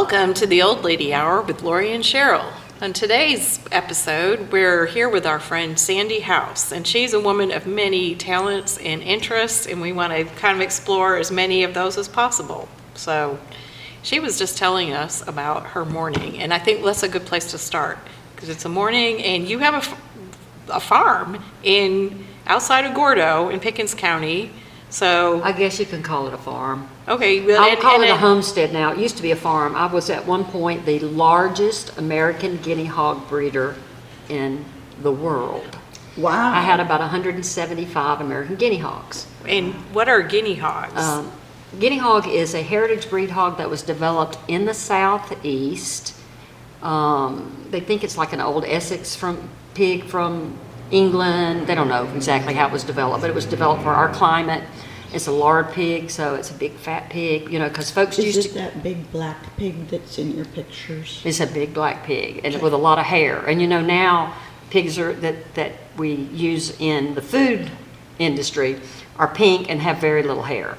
Welcome to the Old Lady Hour with Lorrie and Sheryl. On today's episode, we're here with our friend Sandee House, and she's a woman of many talents and interests, and we want to kind of explore as many of those as possible. So she was just telling us about her morning, and I think that's a good place to start, because it's a morning, and you have a farm outside of Gordo in Pickens County. So I guess you can call it a farm. Okay. I'll call it a homestead now. It used to be a farm. I was at one point the largest American guinea hog breeder in the world. Wow. I had about 175 American guinea hogs. And what are guinea hogs? Guinea hog is a heritage breed hog that was developed in the southeast. They think it's like an old Essex pig from England. They don't know exactly how it was developed, but it was developed for our climate. It's a lard pig, so it's a big fat pig, because folks used to... Is it that big black pig that's in your pictures? It's a big black pig, and with a lot of hair. And now pigs that we use in the food industry are pink and have very little hair.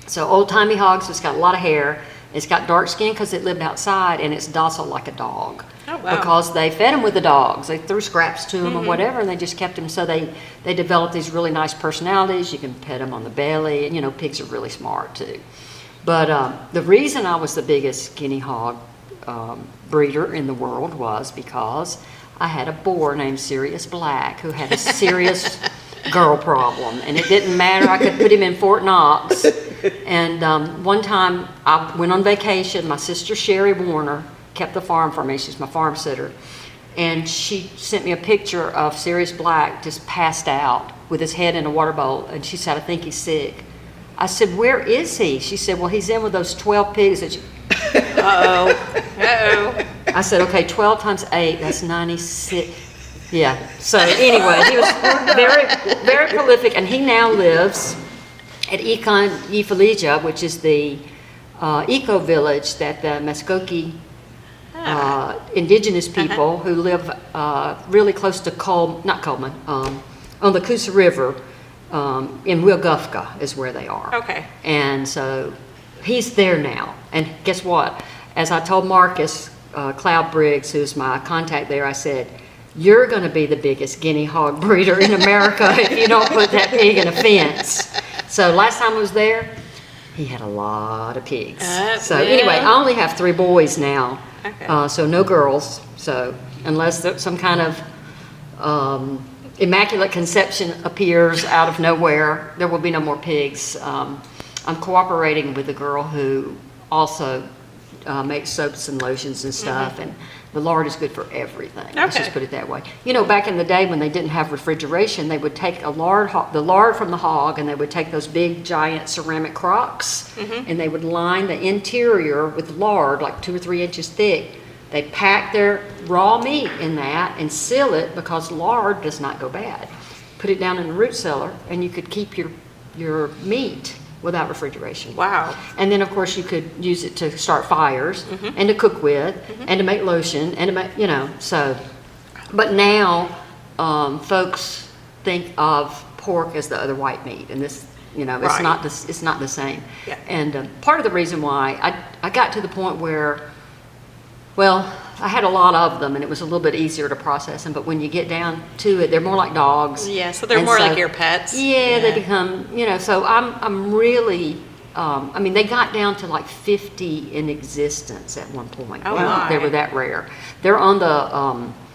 So old-timey hogs, it's got a lot of hair. It's got dark skin because it lived outside, and it's docile like a dog. Oh, wow. Because they fed them with the dogs. They threw scraps to them or whatever, and they just kept them. So they developed these really nice personalities. You can pet them on the belly, and pigs are really smart too. But the reason I was the biggest guinea hog breeder in the world was because I had a boar named Sirius Black who had a serious girl problem, and it didn't matter. I could put him in Fort Knox. And one time I went on vacation. My sister Sherry Warner kept the farm for me. She's my farm sitter. And she sent me a picture of Sirius Black just passed out with his head in a water bowl. And she said, "I think he's sick." I said, "Where is he?" She said, "Well, he's in with those 12 pigs." Uh-oh. Uh-oh. I said, "Okay, 12 times 8, that's 96. Yeah. So anyway, he was very, very prolific. And he now lives at Econ which is the eco village that the Muskogee indigenous people who live really close to on the Coosa River in Wilgufka is where they are. Okay. And so he's there now. And guess what? As I told Marcus Cloud Briggs, who's my contact there, I said, "You're going to be the biggest guinea hog breeder in America if you don't put that pig in a fence." So last time I was there, he had a lot of pigs. Anyway, I only have 3 boys now. Okay. So no girls. So unless there's some kind of immaculate conception appears out of nowhere, there will be no more pigs. I'm cooperating with a girl who also makes soaps and lotions and stuff, and the lard is good for everything. Let's just put it that way. Back in the day when they didn't have refrigeration, they would take the lard from the hog, and they would take those big giant ceramic crocks, and they would line the interior with lard like 2 or 3 inches thick. They pack their raw meat in that and seal it because lard does not go bad. Put it down in the root cellar, and you could keep your meat without refrigeration. Wow. And then of course you could use it to start fires and to cook with and to make lotion and to make, so. But now folks think of pork as the other white meat, and this, it's not the same. Yeah. And part of the reason why I got to the point where, well, I had a lot of them, and it was a little bit easier to process them. But when you get down to it, they're more like dogs. Yeah, so they're more like your pets. Yeah, they become, so I'm really, they got down to like 50 in existence at one point. Oh, my. They were that rare. They're on the...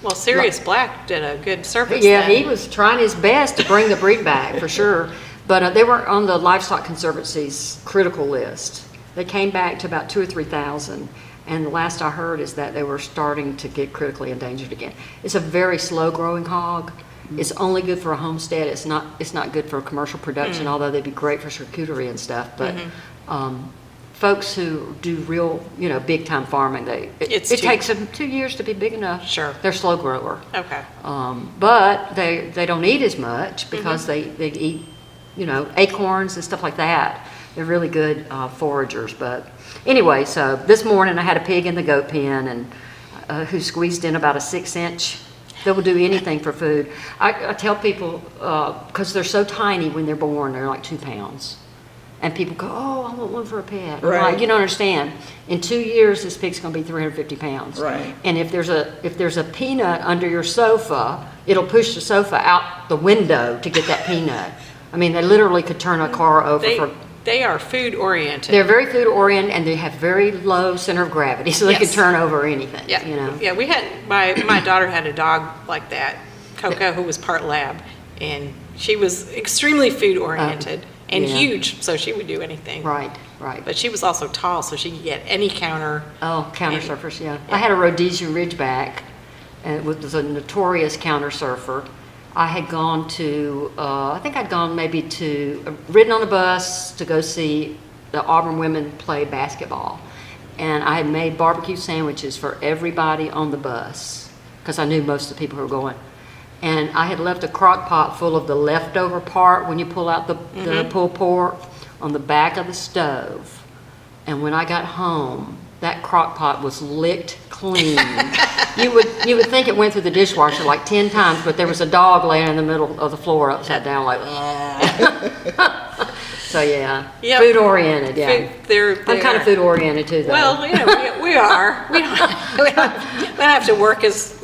Well, Sirius Black did a good service. Yeah, then. he was trying his best to bring the breed back, for sure. But they were on the Livestock Conservancy's critical list. They came back to about 2,000 or 3,000. And the last I heard is that they were starting to get critically endangered again. It's a very slow-growing hog. It's only good for a homestead. It's not good for commercial production, although they'd be great for charcuterie and stuff. But folks who do real, big-time farming, it takes them 2 years to be big enough. Sure. They're slow grower. Okay. But they don't eat as much because they eat, acorns and stuff like that. They're really good foragers. But anyway, so this morning I had a pig in the goat pen and who squeezed in about a 6-inch. They will do anything for food. I tell people, because they're so tiny when they're born, they're like 2 pounds. And people go, oh, I want one for a pet. Right. Like, you don't understand. In 2 years, this pig's going to be 350 pounds. Right. And if there's a peanut under your sofa, it'll push the sofa out the window to get that peanut. I mean, they literally could turn a car over for. They are food oriented. They're very food oriented, and they have very low center of gravity, so they can Yes. turn over anything. Yeah, You know. yeah. We had my daughter had a dog like that, Coco, who was part lab, and she was extremely food oriented and yeah. huge, so she would do anything. Right. Right. But she was also tall, so she could get any counter. Oh, counter surfers, yeah. I had a Rhodesian Ridgeback, and it was a notorious counter surfer. I had gone to, I think I'd gone maybe ridden on a bus to go see the Auburn women play basketball. And I had made barbecue sandwiches for everybody on the bus, because I knew most of the people who were going. And I had left a crock pot full of the leftover part when you pull out the pulled pork on the back of the stove. And when I got home, that crock pot was licked clean. You would think it went through the dishwasher like 10 times, but there was a dog laying in the middle of the floor upside down like, so yeah, Yep. food oriented, yeah. I'm kind of food oriented too, though. Well, yeah, we are. We don't have to work as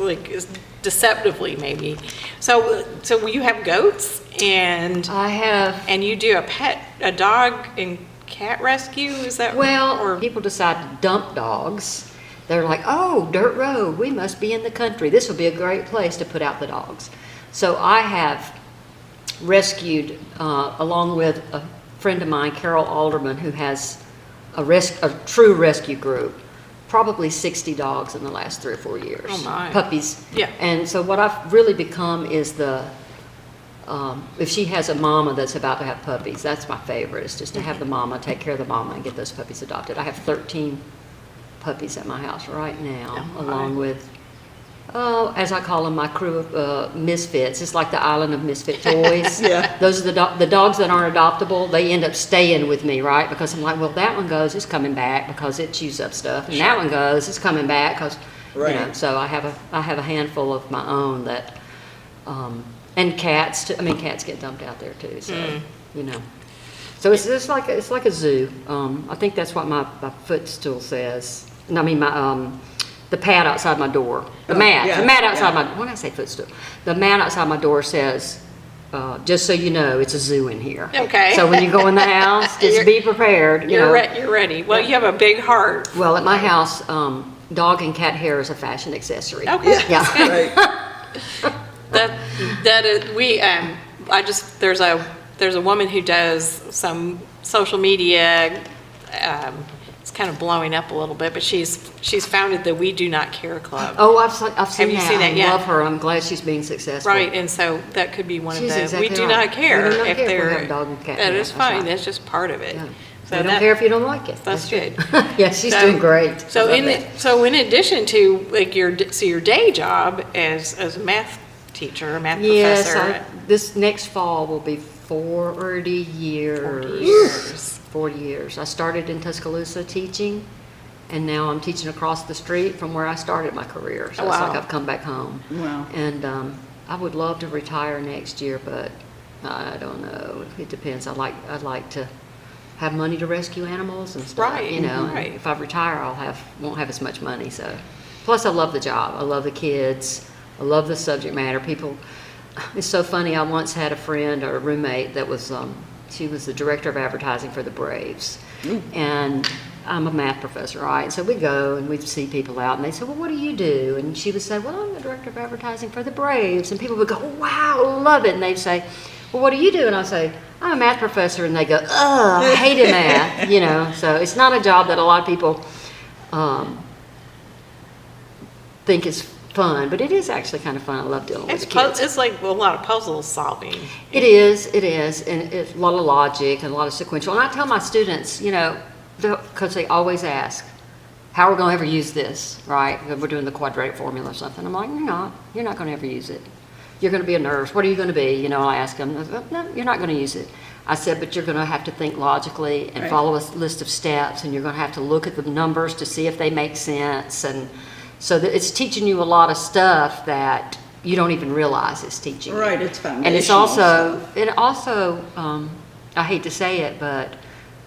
deceptively, maybe. So you have goats, and I have. and you do a dog and cat rescue, is that? Well, or people decide to dump dogs. They're like, oh, dirt road, we must be in the country. This will be a great place to put out the dogs. So I have rescued, along with a friend of mine, Carol Alderman, who has a true rescue group, probably 60 dogs in the last 3 or 4 years. Oh, my. Puppies. Yeah. And so what I've really become is if she has a mama that's about to have puppies, that's my favorite, is just to have the mama, take care of the mama, and get those puppies adopted. I have 13 puppies at my house right now, along with, as I call them, my crew of misfits. It's like the island of misfit toys. Yeah. Those are the dogs that aren't adoptable. They end up staying with me, right? Because I'm like, well, that one goes, it's coming back because it chews up stuff, and that one goes, it's coming back because, Right. So I have a handful of my own that, and cats too. I mean, cats get dumped out there too. So so it's like a zoo. I think that's what my footstool says. I mean, the pad outside my door, the mat outside my, when I say footstool, the mat outside my door says, just so you know, it's a zoo in here. Okay. So when you go in the house, just be prepared. you're ready. Well, you have a big heart. Well, at my house, dog and cat hair is a fashion accessory. Okay. Yeah. Right. That is, there's a woman who does some social media. It's kind of blowing up a little bit, but she's founded the We Do Not Care Club. Oh, I've seen Have you that. seen that? I Yeah. love her. I'm glad she's being successful. Right, and so that could be one She's of the, exactly we do right. not care We do not if care if we they're, have a dog and cat. that Yeah, is that's fine, right. that's just part of it. Yeah. So We don't that- care if you don't like it. That's good. Yeah, she's So- doing great. So Love in that. in addition to like your day job as a math teacher, a math Yes, professor, this next fall will be 40 years. 40 years. 40 years. I started in Tuscaloosa teaching, and now I'm teaching across the street from where I started my career. So Oh, it's wow. like I've come back home. Wow. And I would love to retire next year, but I don't know. It depends. I'd like to have money to rescue animals and stuff. Right, You know, right. And if I retire, won't have as much money. So, plus I love the job. I love the kids. I love the subject matter. People. It's so funny. I once had a friend or a roommate that was. She was the director of advertising for the Braves, and I'm a math professor, right? So we go and we'd see people out, and they say, well, what do you do? And she would say, well, I'm the director of advertising for the Braves. And people would go, wow, love it. And they'd say, well, what do you do? And I'd say, I'm a math professor. And they go, oh, I hated math, you know. So it's not a job that a lot of people think is fun, but it is actually kind of fun. I love dealing with the kids. it's like a lot of puzzle solving. It is, and it's a lot of logic and a lot of sequential. And I tell my students, you know, because they always ask, how are we going to ever use this, right? If we're doing the quadratic formula or something. I'm like, you're not going to ever use it. You're going to be a nurse. What are you going to be? You know, I ask them, no, you're not going to use it. I said, but you're going to have to think logically and follow a list of steps, and you're going to have to look at the numbers to see if they make sense. And so that it's teaching you a lot of stuff that you don't even realize it's teaching you. Right, it's foundational. And it's also, stuff. I hate to say it, but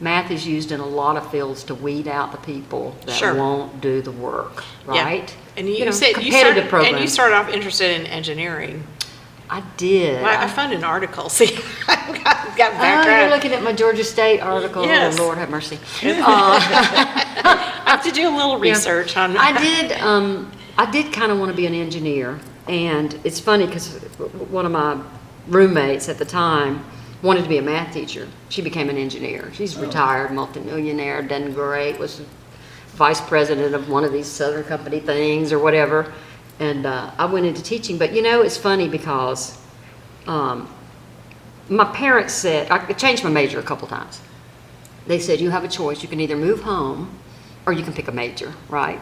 math is used in a lot of fields to weed out the people that Sure. won't do the work, Yeah. right? And you know, said competitive programs. and you started off interested in engineering. I did. Well, I found an article. See, I've got Oh, you're background. looking at my Georgia State article. Yes. Oh, Lord have mercy. I have to do a little research on that. I did kind of want to be an engineer, and it's funny because one of my roommates at the time wanted to be a math teacher. She became an engineer. She's retired, multimillionaire, done great, was vice president of one of these Southern Company things or whatever. And I went into teaching, but it's funny because my parents said, I changed my major a couple times. They said, you have a choice. You can either move home or you can pick a major, right?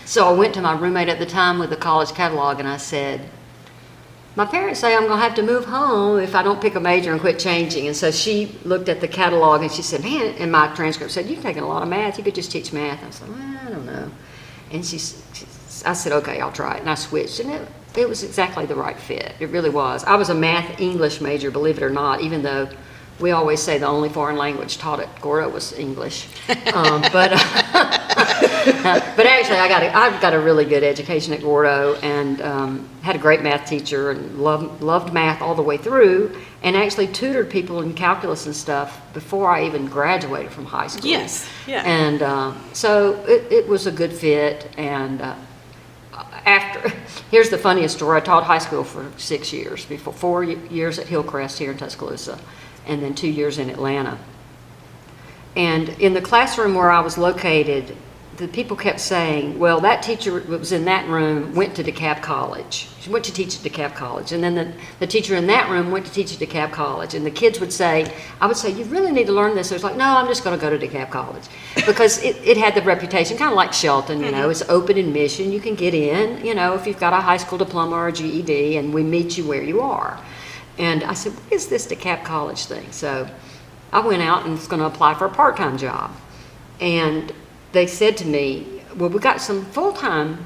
So I went to my roommate at the time with the college catalog and I said, my parents say I'm going to have to move home if I don't pick a major and quit changing. And so she looked at the catalog and she said, man, and my transcript said, you've taken a lot of math. You could just teach math. I said, well, I don't know. And I said, okay, I'll try it. And I switched. And it was exactly the right fit. It really was. I was a math English major, believe it or not, even though we always say the only foreign language taught at Gordo was English. But actually, I got a really good education at Gordo and had a great math teacher and loved math all the way through, and actually tutored people in calculus and stuff before I even graduated from high school. Yes, yeah. And so it was a good fit. And here's the funniest story. I taught high school for 6 years, before 4 years at Hillcrest here in Tuscaloosa, and then 2 years in Atlanta. And in the classroom where I was located, the people kept saying, well, that teacher that was in that room went to DeKalb College. She went to teach at DeKalb College. And then the teacher in that room went to teach at DeKalb College. And the kids would say, I would say, you really need to learn this. It was like, no, I'm just going to go to DeKalb College. Because it had the reputation, kind of like Shelton, it's open admission. You can get in, if you've got a high school diploma or a GED, and we meet you where you are. And I said, what is this DeKalb College thing? So I went out and was going to apply for a part-time job. And they said to me, well, we've got some full-time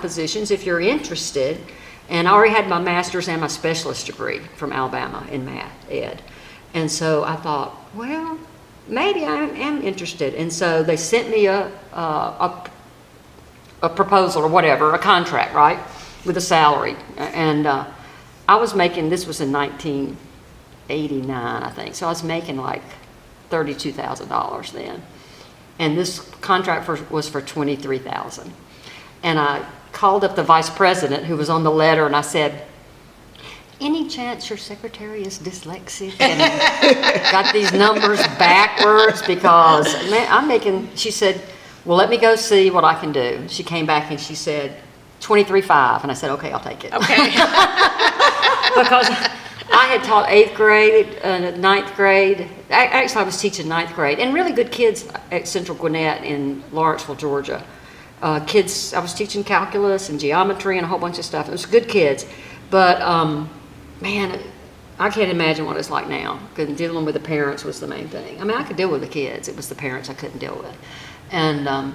positions if you're interested. And I already had my master's and my specialist degree from Alabama in math ed. And so I thought, well, maybe I am interested. And so they sent me a proposal or whatever, a contract, right, with a salary. And I was making, this was in 1989, I think. So I was making like $32,000 then. And this contract was for $23,000. And I called up the vice president who was on the letter and I said, any chance your secretary is dyslexic and got these numbers backwards? Because I'm making, she said, well, let me go see what I can do. She came back and she said, 23.5. And I said, okay, I'll take it. Okay. Because I had taught 8th grade, 9th grade. Actually, I was teaching 9th grade, and really good kids at Central Gwinnett in Lawrenceville, Georgia. Kids, I was teaching calculus and geometry and a whole bunch of stuff. It was good kids. But, man, I can't imagine what it's like now, because dealing with the parents was the main thing. I mean, I could deal with the kids. It was the parents I couldn't deal with. And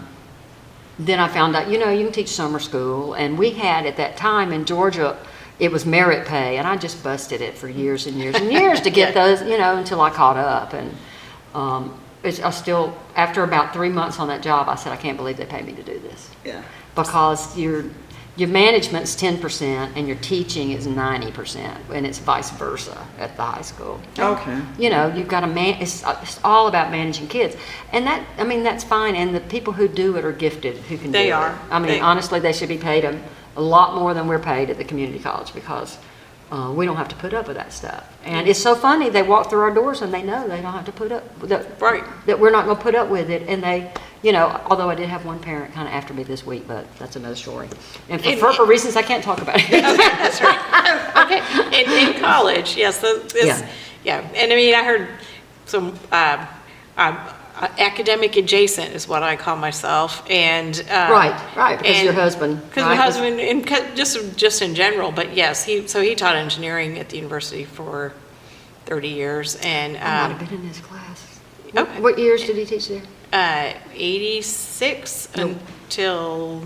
then I found out, you can teach summer school. And we had, at that time in Georgia, it was merit pay, and I just busted it for years and years and years to get those, until I caught up. And I still, after about 3 months on that job, I said, I can't believe they paid me to do this. Yeah. Because your management's 10% and your teaching is 90%, and it's vice versa at the high school. Okay. You've got to it's all about managing kids. And that's fine, and the people who do it are gifted, who can do it. They are. Honestly, they should be paid a lot more than we're paid at the community college, because we don't have to put up with that stuff. And it's so funny, they walk through our doors and they know they don't have to put up with that, Right. that we're not going to put up with it. And they, although I did have one parent kind of after me this week, but that's another story. And for reasons I can't talk about it. Okay, that's right. Okay, in college, yes, yeah. And I heard some academic adjacent is what I call myself, and right, because your husband. Because my husband, and just in general, but yes, he taught engineering at the university for 30 years, and I might have been in his class. Okay. What years did he teach there? 86 until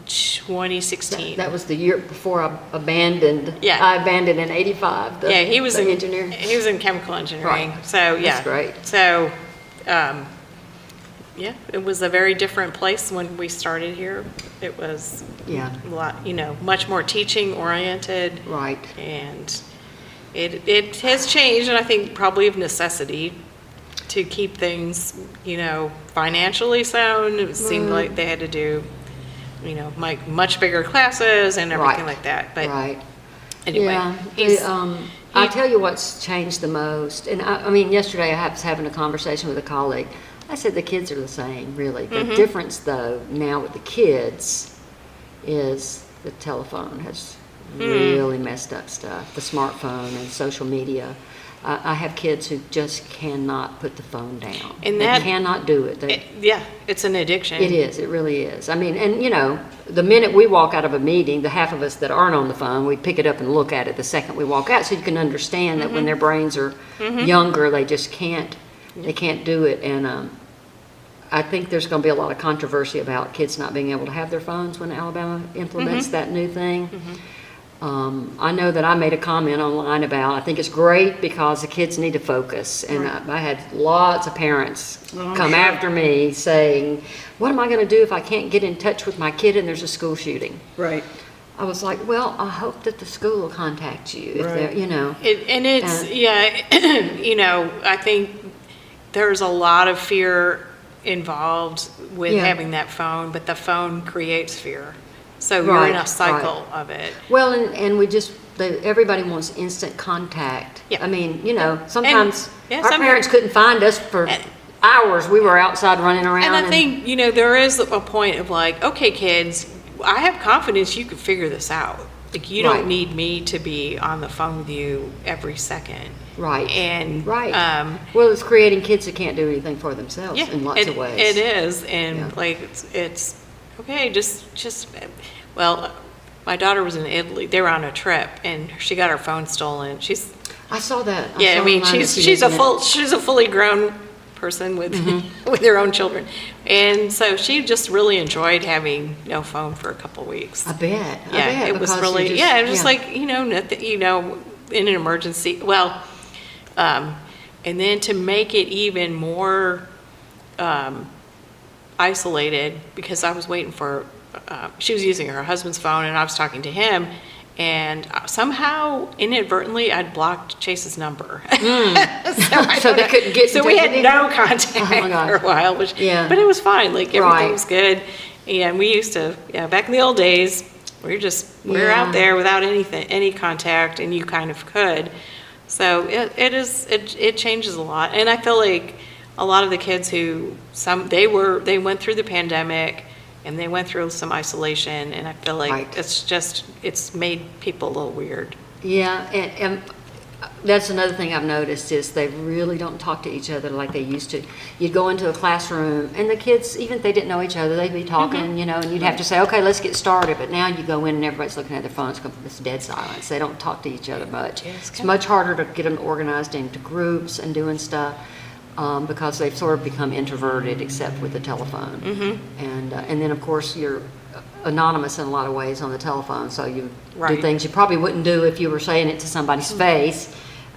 2016. That was the year before I abandoned. Yeah. I abandoned in 85. He was in engineering. He was in chemical engineering. Right. So yeah, That's great. So yeah, it was a very different place when we started here. It was Yeah. a lot, much more teaching oriented. Right. And it has changed, and I think probably of necessity to keep things, financially sound. It seemed like they had to do, much bigger classes and everything Right. like that. But Right. anyway, Yeah. I'll tell you what's changed the most. And I mean, yesterday I was having a conversation with a colleague. I said the kids are the same, really. The difference, though, now with the kids is the telephone has really messed up stuff. The smartphone and social media. I have kids who just cannot put the phone down. And they that- cannot do it. it's an addiction. It is. It really is. I mean, and the minute we walk out of a meeting, the half of us that aren't on the phone, we pick it up and look at it the second we walk out, so you can understand that when their brains are younger, they just can't. They can't do it. And I think there's going to be a lot of controversy about kids not being able to have their phones when Alabama implements that new thing. I know that I made a comment online about, I think it's great because the kids need to focus. And I had lots of parents come after me saying, what am I going to do if I can't get in touch with my kid and there's a school shooting? Right. I was like, well, I hope that the school will contact you if Right. they're, I think there's a lot of fear involved with Yeah. having that phone, but the phone creates fear. So you're in Right, a cycle of it. Well, and we just, everybody wants instant contact. Yeah. I mean, sometimes yeah, our some- parents couldn't find us for hours. We were outside running around. And I think, there is a point of like, okay, kids, I have confidence you could figure this out. Like, you Right. don't need me to be on the phone with you every second. Right. And, Right. Well, it's creating kids that can't do anything for themselves yeah, in lots of ways. It is, and Yeah. like it's okay. Well, my daughter was in Italy. They were on a trip, and she got her phone stolen. I saw that. Yeah, I saw mean, online that she's you a mentioned she's a fully grown person with with her own children, and so she just really enjoyed having no phone for a couple weeks. it. I bet. I Yeah, bet, it was because you really, just- yeah, it was like, nothing, in an emergency, and then to make it even more isolated, because I was waiting for, she was using her husband's phone and I was talking to him, and somehow inadvertently I'd blocked Chase's number. So they couldn't get in So we touch had with you? no contact Oh my gosh. for a while, Yeah. but it was fine, like everything Right. was good. And we used to, back in the old days, we were Yeah. out there without any contact, and you kind of could. So it changes a lot. And I feel like a lot of the kids they went through the pandemic and they went through some isolation, and I feel like Right. it's made people a little weird. Yeah, and that's another thing I've noticed is they really don't talk to each other like they used to. You'd go into a classroom and the kids, even if they didn't know each other, they'd be talking, and you'd have to say, okay, let's get started. But now you go in and everybody's looking at their phones, it's dead silence. They don't talk to each other much. Yes, It's much harder to get them organized into groups and doing stuff because they've sort of become introverted except with the telephone. And then, of course, you're anonymous in a lot of ways on the telephone, so you do Right. things you probably wouldn't do if you were saying it to somebody's face.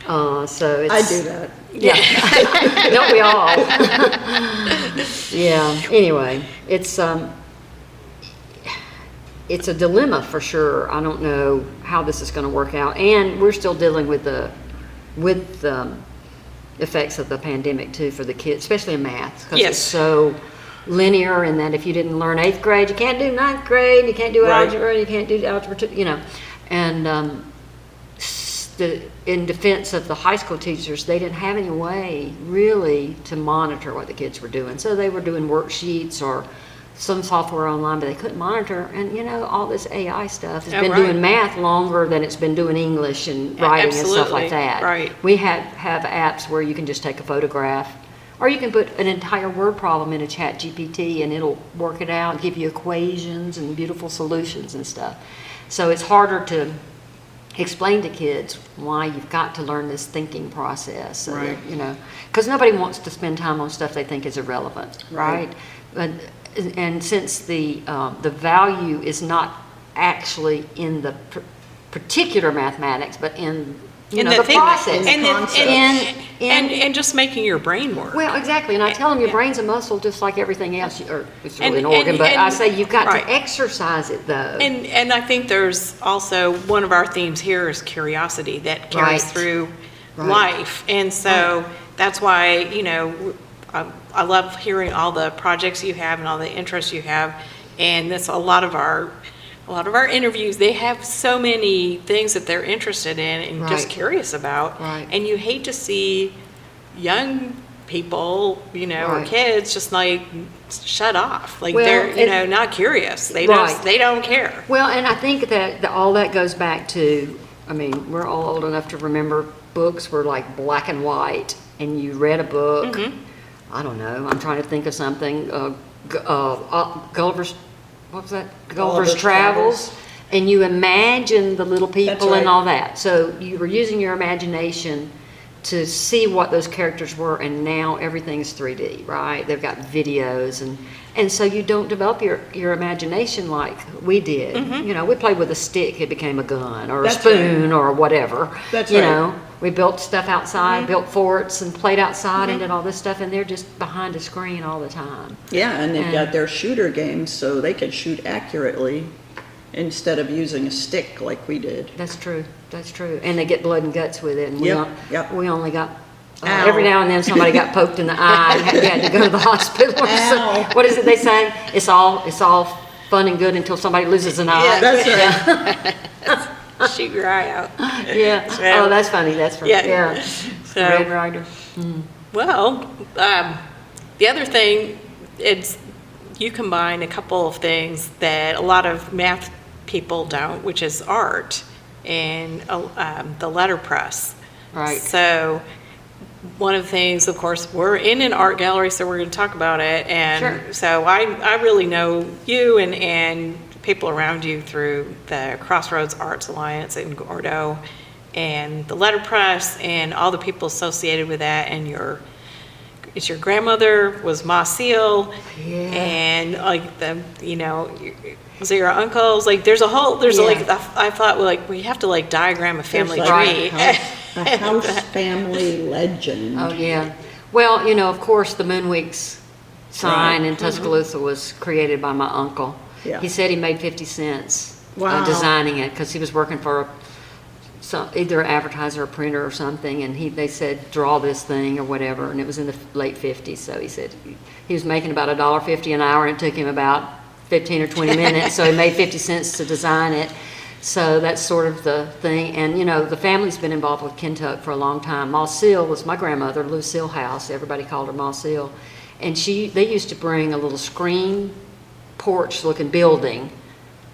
So it's, I do that. Yeah, don't we all? Yeah. Anyway, it's a dilemma for sure. I don't know how this is going to work out, and we're still dealing with the effects of the pandemic too for the kids, especially in math, because Yes. it's so linear, and that if you didn't learn 8th grade, you can't do 9th grade, you can't do Right. algebra, you can't do algebra 2, and in defense of the high school teachers, they didn't have any way really to monitor what the kids were doing. So they were doing worksheets or some software online, but they couldn't monitor. And all this AI stuff has Oh, been right. doing math longer than it's been doing English and writing and stuff Absolutely. like that. Right. We have apps where you can just take a photograph, or you can put an entire word problem in a chat GPT and it'll work it out and give you equations and beautiful solutions and stuff. So it's harder to explain to kids why you've got to learn this thinking process. So Right. that, because nobody wants to spend time on stuff they think is irrelevant, right? And since the value is not actually in the particular mathematics, but in And the thing- process. and, then- concepts. and just making your brain work. Well, exactly, and I tell them your Yeah. brain's a muscle just like everything else, or it's really And- an organ, and- but I and- say you've got right. to exercise it though. And I think there's also, one of our themes here is curiosity that carries Right. through Right. life. And so that's why, I love hearing all the projects you have and all the interests you have. And that's a lot of our interviews, they have so many things that they're interested in and just Right. curious about. Right. And you hate to see young people, or Right. kids just like shut off. Like Well, they're, not curious. They Right. they don't care. Well, and I think that all that goes back to, I mean, we're all old enough to remember books were like black and white, and you read a book. Mm-hmm. I don't know. I'm trying to think of something. Gulliver's, what was that? Gulliver's Gulliver's Travels. And you imagine the little people right. and all that. So you were using your imagination to see what those characters were, and now everything's 3D, right? They've got videos, and so you don't develop your imagination like we did. Mm-hmm. We played with a stick, it became a gun, or a That's spoon, or whatever. That's you right. know, we built stuff outside, Mm-hmm. built forts, and played outside, and did all this stuff, and they're just behind a screen all the time. Yeah, and they've And- got their shooter games, so they can shoot accurately instead of using a stick like we did. That's true. That's true. And they get blood and guts with it. And Yep, yep. we only got Ow. every now and then somebody got poked in the eye and had to go to the hospital. Or Ow. something. What is it they say? It's all fun and good until somebody loses an eye. That's right. Shoot your eye out. Yeah. So- Oh, that's funny. That's funny. Yeah. Yeah. So- Red Rider. Well, the other thing, it's you combine a couple of things that a lot of math people don't, which is art and the letterpress. Right. So one of the things, of course, we're in an art gallery, so we're going to talk about it. And Sure. so I really know you and people around you through the Crossroads Arts Alliance in Gordo and the letterpress and all the people associated with that, and your grandmother was Ma Seal, Yeah. and like was it your uncles? Like there's Yeah. like, I thought like we have to like diagram a family There's tree. like a house family legend. Oh, yeah. Well, of course, the Moonweeks sign Right. in Tuscaloosa was created by my uncle. Yeah. He said he made 50 cents Wow. designing it because he was working for either an advertiser or printer or something, and they said, draw this thing or whatever, and it was in the late 50s, so he said he was making about $1.50 an hour, and it took him about 15 or 20 minutes, so he made 50 cents to design it. So that's sort of the thing. And, the family's been involved with Kentuck for a long time. Ma Seal was my grandmother, Lucille House. Everybody called her Ma Seal. And they used to bring a little screen porch-looking building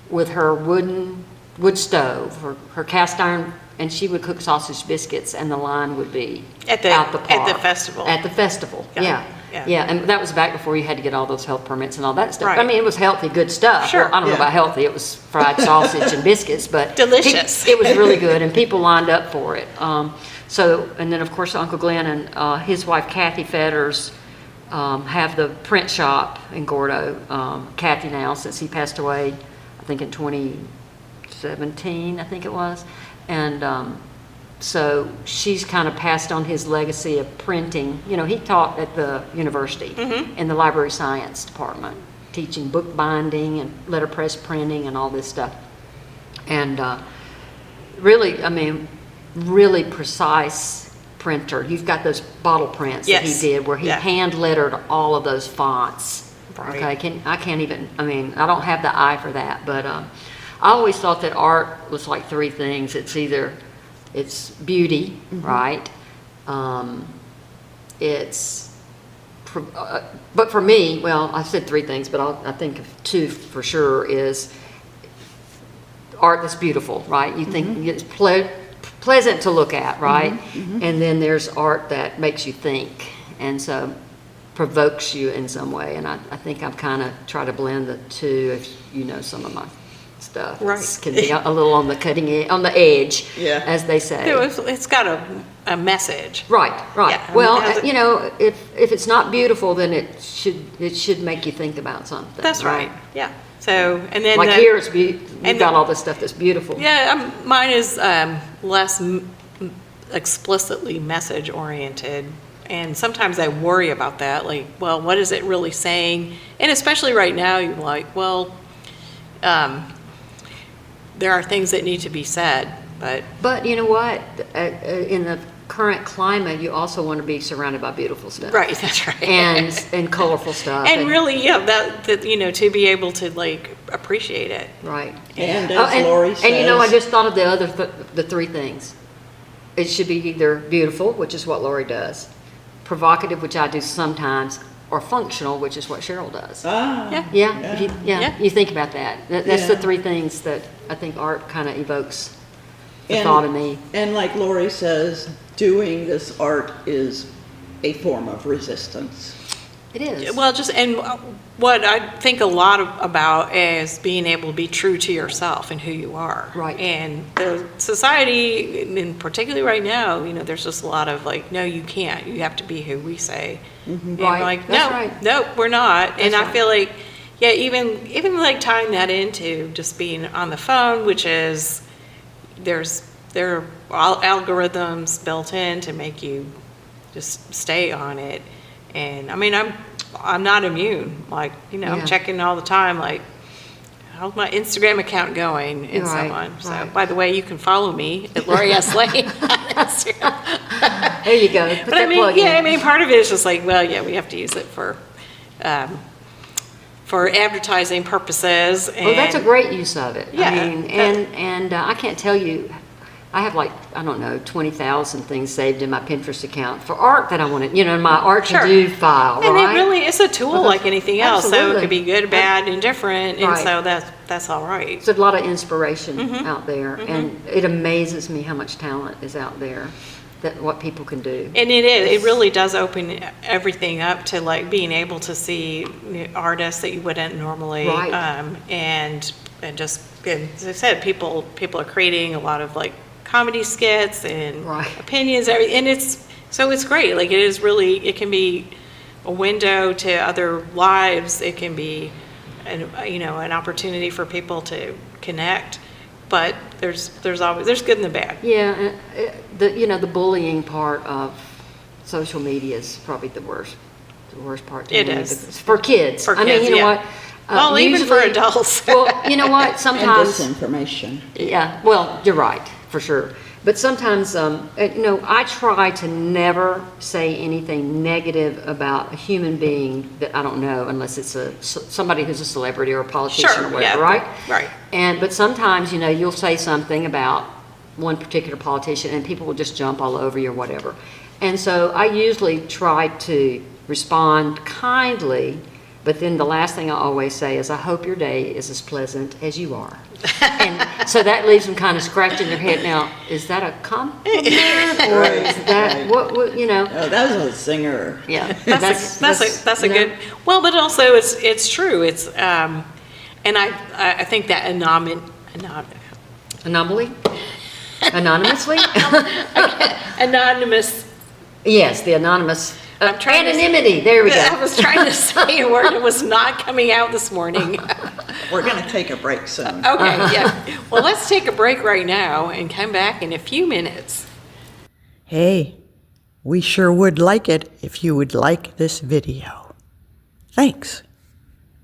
with her wood stove, her cast iron, and she would cook sausage biscuits, and the line would be At the- out the at park. the festival. At the festival, Yeah, yeah. yeah. And that was back before you had to get all those health permits and all that stuff. I Right. mean, it was healthy, good stuff. Sure. Well, I don't know Yeah. about healthy, it was fried sausage and biscuits, but. Delicious. It was really good, and people lined up for it. And then, of course, Uncle Glenn and his wife Kathy Fetters have the print shop in Gordo. Kathy now, since he passed away, I think in 2017, I think it was. And so she's kind of passed on his legacy of printing. He taught at the university in the library science department, teaching book binding and letterpress printing and all this stuff. And really precise printer. You've got those bottle prints that he Yes. did where he Yeah. hand lettered all of those fonts. Right. Okay, I can't even, I don't have the eye for that, but I always thought that art was like three things. It's beauty, right? But for me, well, I said three things, but I think of two for sure is art that's beautiful, right? You think it's pleasant to look at, right? And then there's art that makes you think, and so provokes you in some way. And I think I've kind of tried to blend the two, if you know some of my stuff. Right. It can be a little on the cutting edge, on the edge, Yeah. as they say. It's got a message. Right, right. Yeah. Well, Has it- you know, if it's not beautiful, then it should make you think about something. That's right. Yeah. So, and then. Like here, we've and got the- all this stuff that's beautiful. Yeah, mine is less explicitly message oriented. And sometimes I worry about that. Like, well, what is it really saying? And especially right now, you're like, well, there are things that need to be said, but. But you know what? In the current climate, you also want to be surrounded by beautiful stuff. Right, that's right. And colorful stuff. And really, yeah, that, you know, to be able to like appreciate it. Right. And Oh, as Lorrie says. and you know, I just thought of the other, the three things. It should be either beautiful, which is what Lorrie does, provocative, which I do sometimes, or functional, which is what Sheryl does. Ah. Yeah. Yeah, Yeah. you think about that. That's the Yeah. three things that I think art kind of evokes the And- thought in me. And like Lorrie says, doing this art is a form of resistance. It is. Well, and what I think a lot about is being able to be true to yourself and who you are. Right. And the society, and particularly right now, you know, there's just a lot of like, no, you can't. You have to be who we say. And we're Right. like, That's no, right. nope, we're not. And That's I right. feel like, yeah, even like tying that into just being on the phone, which is, there are algorithms built in to make you just stay on it. And I mean, I'm not immune. Like, you know, Yeah. I'm checking all the time, like, how's my Instagram account going and so Right, on. So, right. by the way, you can follow me at Lorrie S. Lane on Instagram. There you go. Put But I that mean, plug yeah, I in. mean, part of it is just like, well, yeah, we have to use it for advertising purposes. And Well, that's a great use of it. Yeah. I mean, and I can't tell you, I have like, I don't know, 20,000 things saved in my Pinterest account for art that I want to, you know, in my art to Sure. do file, And right? it really is a tool Well, like anything else. So it absolutely. could be good, bad, indifferent, and Right. so that's all right. There's a lot of inspiration Mm-hmm. out there, and it amazes me how much talent is out there, that what people can do. And it really does open everything up to like being able to see artists that you wouldn't normally, Right. and just, and as I said, people are creating a lot of like comedy skits and Right. opinions, and it's great. Like it can be a window to other lives. It can be, an opportunity for people to connect. But there's good and the bad. Yeah, the bullying part of social media is probably the worst part to It me. is. Because for kids. For I mean, kids, you know yeah. what? Well, even for usually- adults. Well, you know what? And Sometimes. disinformation. Yeah, well, you're right, for sure. But sometimes, I try to never say anything negative about a human being that I don't know, unless it's somebody who's a celebrity or a politician Sure, or whatever, yeah, right? right. But sometimes, you'll say something about one particular politician and people will just jump all over you or whatever. And so I usually try to respond kindly, but then the last thing I always say is, I hope your day is as pleasant as you are. And so that leaves them kind of scratching their head. Now, is that a compliment or Right, is that, right. what, Oh, that was a singer. Yeah. That's a good. Well, but also it's true. It's and I think that Anomaly? Anonymously? anonymous. Yes, the anonymous. I'm trying to- Anonymity, there we I go. was trying to say a word. It was not coming out this morning. We're going to take a break soon. Okay, yeah. Well, let's take a break right now and come back in a few minutes. Hey, we sure would like it if you would like this video. Thanks.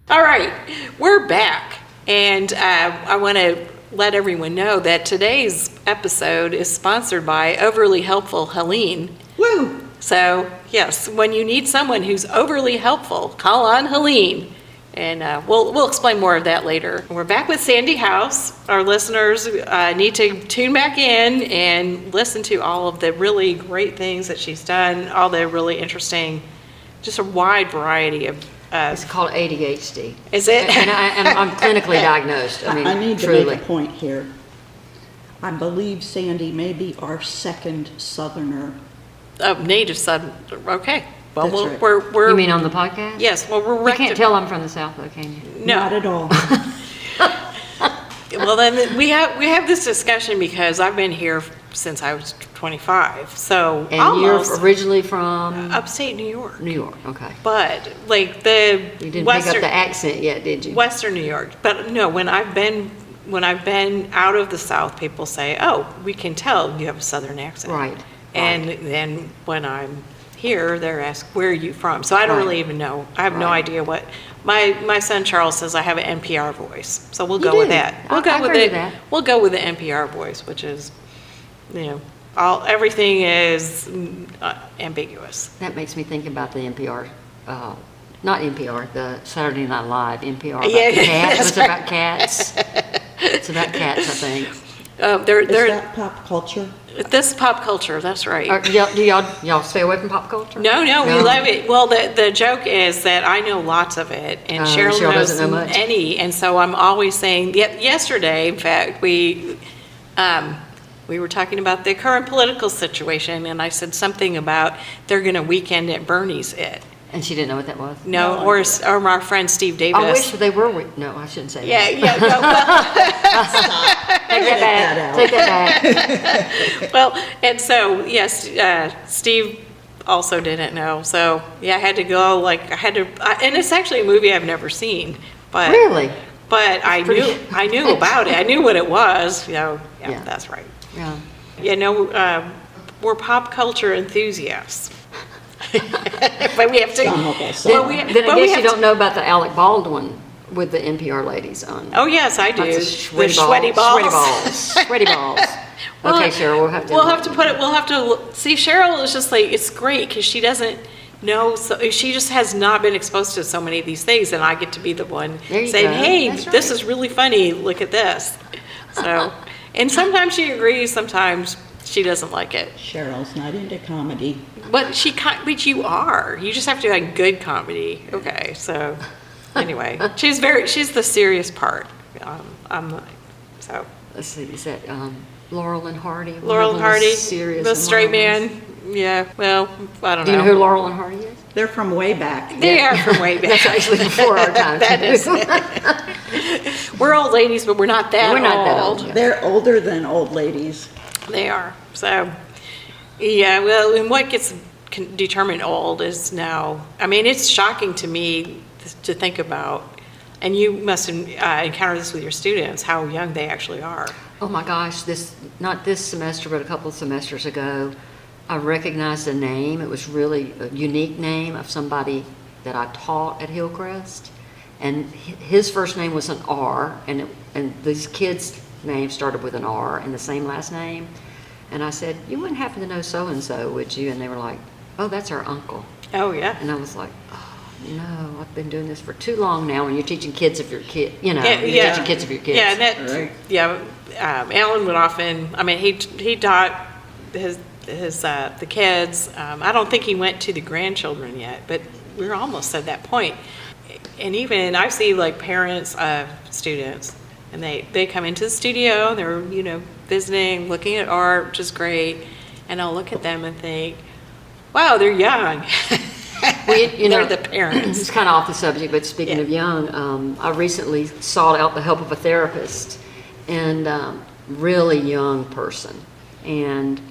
All right, we're back, and I want to let everyone know that today's episode is sponsored by Overly Helpful Helene. Woo! So, yes, when you need someone who's overly helpful, call on Helene. And we'll explain more of that later. We're back with Sandee House. Our listeners need to tune back in and listen to all of the really great things that she's done, all the really interesting, just a wide variety of. It's called ADHD. Is it? And I'm clinically diagnosed. I mean, I need to truly. make a point here. I believe Sandee may be our second Southerner. Native Southern. Okay. Well, That's right. we're You mean on the podcast? yes. Well, we're You can't tell I'm from the South, though, can you? No. Not at all. Well, then we have this discussion because I've been here since I was 25, so And almost you're originally from upstate New York. New York, okay. But like the You didn't pick up the accent yet, did you? Western New York. But no, when I've been out of the South, people say, "Oh, we can tell you have a Southern accent." Right. And then when I'm here, they're asked, "Where are you from?" So I don't Right. really even know. I have no Right. idea what my son Charles says. I have an NPR voice, so we'll You go with do. that. We'll I go with agree it. with that. We'll go with the NPR voice, which is, everything is ambiguous. That makes me think about the NPR, not NPR, the Saturday Night Live NPR. About Yeah, cats. that's It's about cats. It's about cats, I think. Is They're that pop culture? this pop culture. That's right. Do y'all stay away from pop culture? No, we love it. Well, the joke is that I know lots of it, and Cheryl Cheryl knows doesn't know much. any, and so I'm always saying. Yesterday, in fact, we were talking about the current political situation, and I said something about they're going to weekend at Bernie's it. And she didn't know what that was? No, or our friend Steve Davis. I wish they were. No, I shouldn't say Yeah, that. yeah. Take that back. Take that back. Well, and so, yes, Steve also didn't know. So, yeah, I had to go, and it's actually a movie I've never seen. But, Really? But I knew about it. I knew what it was. Yeah. That's right. Yeah. We're pop culture enthusiasts. But we have to. Some of us. Well, Then I but we guess have you don't know about the Alec Baldwin with the NPR ladies on. Oh, yes, I do. Lots of The sweaty balls. Sweaty balls. Sweaty balls. Well, Okay, Cheryl, we'll have to. we'll have to see. Cheryl is just like, it's great because she doesn't know, so she just has not been exposed to so many of these things, and I get to be the one There you saying, go. hey, That's this right. is really funny, look at this. So, and sometimes she agrees, sometimes she doesn't like it. Cheryl's not into comedy. But you are. You just have to like good comedy. Okay, so anyway, she's the serious part. So. Let's see, is that Laurel and Hardy? One Laurel of and them Hardy, was serious the and straight one of them man. Yeah, well, I don't was- Do you know who Laurel and Hardy is? They're from way back. They are from way back. That's actually before our time. That is it. We're old ladies, but we're not that We're not that old. old. They're older than old ladies. They are. So, yeah, well, and what gets determined old is now, I mean, it's shocking to me to think about, and you must encounter this with your students, how young they actually are. Oh my gosh, not this semester, but a couple of semesters ago, I recognized a name. It was really a unique name of somebody that I taught at Hillcrest. And his first name was an R, and these kids' names started with an R and the same last name. And I said, you wouldn't happen to know so-and-so, would you? And they were like, oh, that's our uncle. Oh, yeah. And I was like, oh, no, I've been doing this for too long now. When you're teaching kids of your kid, you're teaching kids of your kids. Yeah, and that, Right. yeah, Alan would often, I mean, he taught the kids. I don't think he went to the grandchildren yet, but we're almost at that point. And even I see like parents of students, and they come into the studio, they're, visiting, looking at art, which is great, and I'll look at them and think, wow, they're young. They're the parents. It's kind of off the subject, but speaking Yeah. of young, I recently sought out the help of a therapist, and really young person. And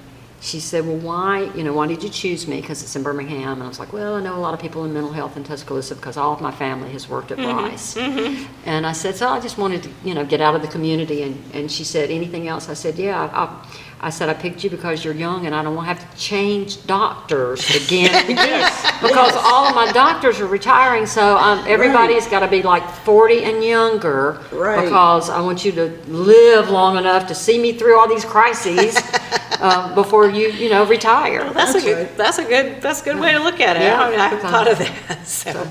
she said, well, why did you choose me? Because it's in Birmingham. And I was like, well, I know a lot of people in mental health in Tuscaloosa because all of my family has worked at Bryce. And I said, so I just wanted to, get out of the community. And she said, anything else? I said, yeah, I said, I picked you because you're young and I don't want to have to change doctors again and again. Because all of my doctors are retiring, so everybody's got to be like 40 and younger. Right. Because I want you to live long enough to see me through all these crises before you retire. That's a good way to look at it. Yeah. I mean, I haven't thought of that. So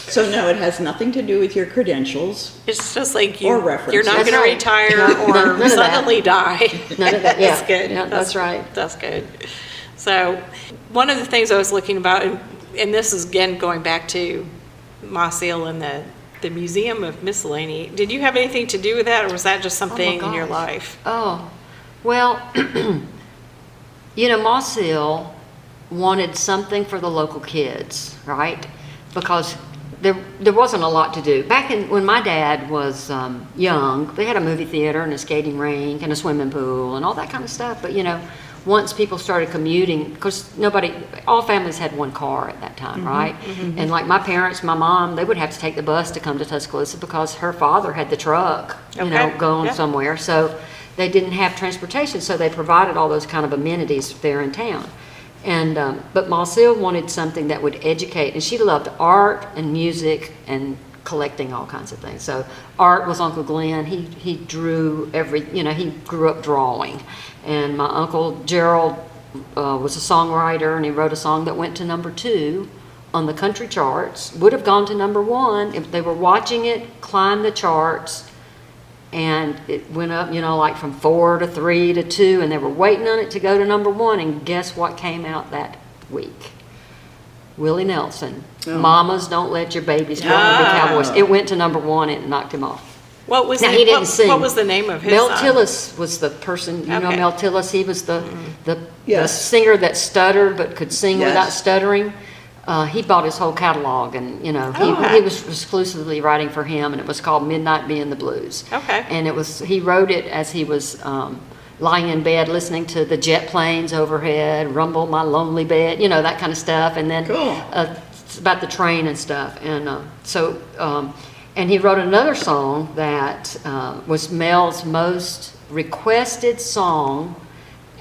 So no, it has nothing to do with your credentials. it's just like Or references. you're not That's going to right. retire No, none or of that. suddenly die. None of that, yeah. That's good. Yeah, that's right. That's good. So one of the things I was looking about, and this is again going back to Moss Hill and the Museum of Miscellany. Did you have anything to do with that, or was that just something in your gosh. life? Oh, well, Moss Hill wanted something for the local kids, right? Because there wasn't a lot to do. Back when my dad was young, they had a movie theater and a skating rink and a swimming pool and all that kind of stuff. But, once people started commuting, because all families had one car at that time, right? And like my parents, my mom, they would have to take the bus to come to Tuscaloosa because her father had the truck, going somewhere. So they didn't have transportation, so they provided all those kind of amenities there in town. And but Marcel wanted something that would educate, and she loved art and music and collecting all kinds of things. So art was Uncle Glenn. He drew he grew up drawing. And my Uncle Gerald was a songwriter, and he wrote a song that went to #2 on the country charts. Would have gone to #1 if they were watching it climb the charts. And it went up, like from 4 to 3 to 2, and they were waiting on it to go to #1. And guess what came out that week? Willie Nelson. Oh. Mamas Don't Let Your Babies Grow Up to Be Cowboys. It went to #1 and it knocked him off. What was Now, he didn't sing. What was the name of his Mel song? Tillis was the person, you know Okay. Mel Tillis? He was the Yes. singer that stuttered but could sing Yes. without stuttering. He bought his whole catalog, and Okay. he was exclusively writing for him, and it was called Midnight Being the Blues. Okay. And he wrote it as he was lying in bed listening to the jet planes overhead, rumble my lonely bed, that kind of stuff. And then Cool. it's about the train and stuff. And and he wrote another song that was Mel's most requested song